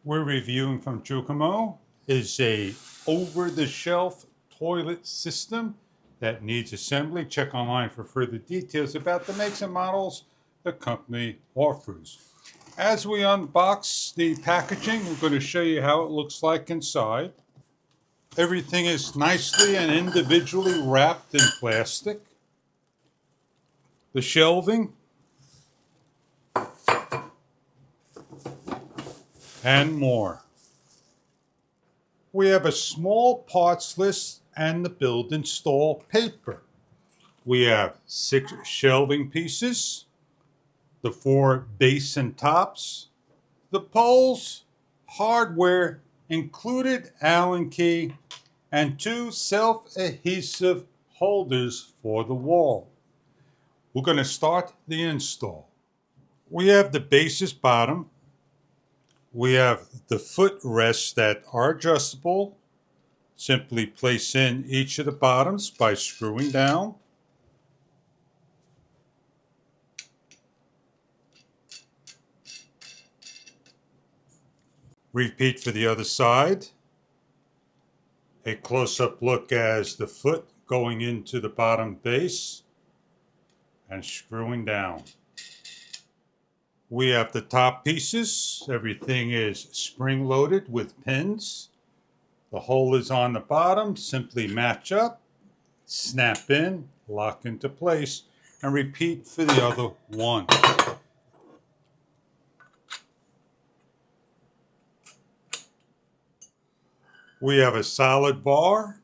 we're reviewing from Giacomo is a over-the-shelf toilet system that needs assembly. Check online for further details about the makes and models the company offers. As we unbox the packaging, we're going to show you how it looks like inside. Everything is nicely and individually wrapped in plastic. The shelving and more. We have a small parts list and the build install paper. We have 6 shelving pieces, the 4 base and tops, the poles, hardware, included Allen key, and 2 self-adhesive holders for the wall. We're going to start the install. We have the basis bottom. We have the footrests that are adjustable. Simply place in each of the bottoms by screwing down. Repeat for the other side. A close-up look as the foot going into the bottom base and screwing down. We have the top pieces. Everything is spring-loaded with pins. The hole is on the bottom. Simply match up, snap in, lock into place, and repeat for the other one. We have a solid bar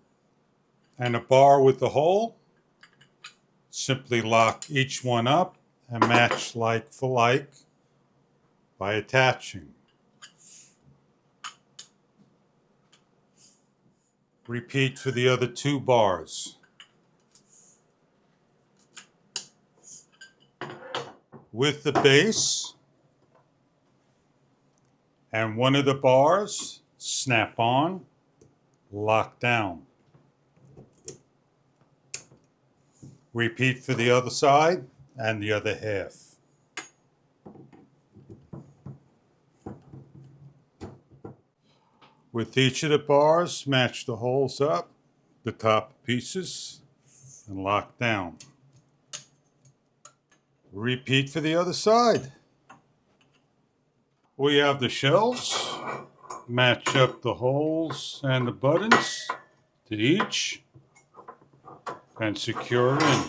and a bar with the hole. Simply lock each one up and match like for like by attaching. Repeat for the other 2 bars. With the base and one of the bars, snap on, lock down. Repeat for the other side and the other half. With each of the bars, match the holes up, the top pieces, and lock down. Repeat for the other side. We have the shelves. Match up the holes and the buttons to each and secure in.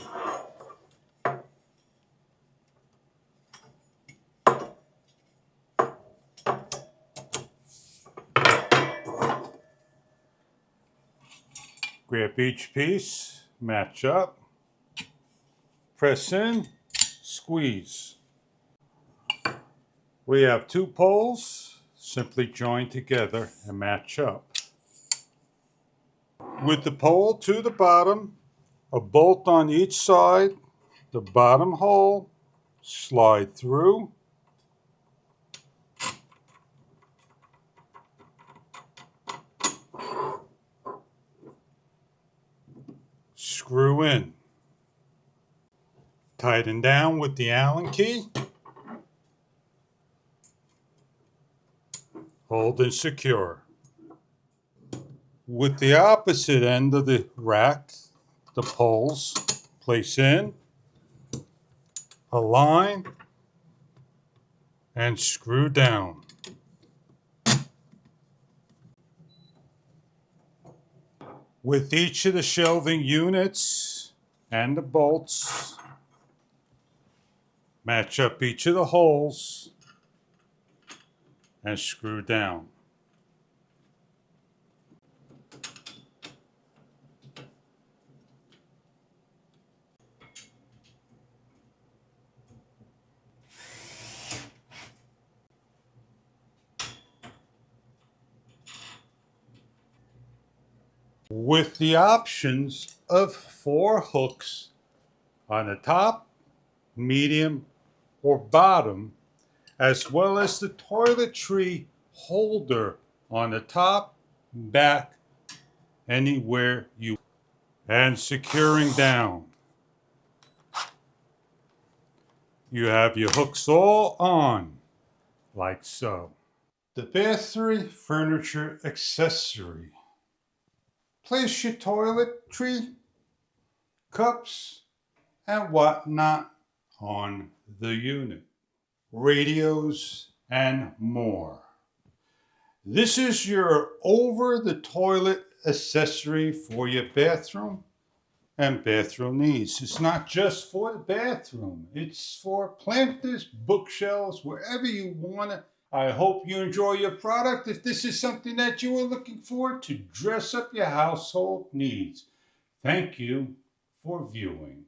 Grab each piece, match up, press in, squeeze. We have 2 poles, simply join together and match up. With the pole to the bottom, a bolt on each side, the bottom hole, slide through, screw in. Tighten down with the Allen key. Hold and secure. With the opposite end of the rack, the poles, place in, align, and screw down. With each of the shelving units and the bolts, match up each of the holes and screw down. With the options of 4 hooks on the top, medium, or bottom, as well as the toiletry holder on the top, back, anywhere you, and securing down. You have your hooks all on, like so. The bathroom furniture accessory. Place your toiletry, cups, and whatnot on the unit. Radios and more. This is your over-the-toilet accessory for your bathroom and bathroom needs. It's not just for the bathroom. It's for planters, bookshelves, wherever you want it. I hope you enjoy your product. If this is something that you are looking for to dress up your household needs. Thank you for viewing.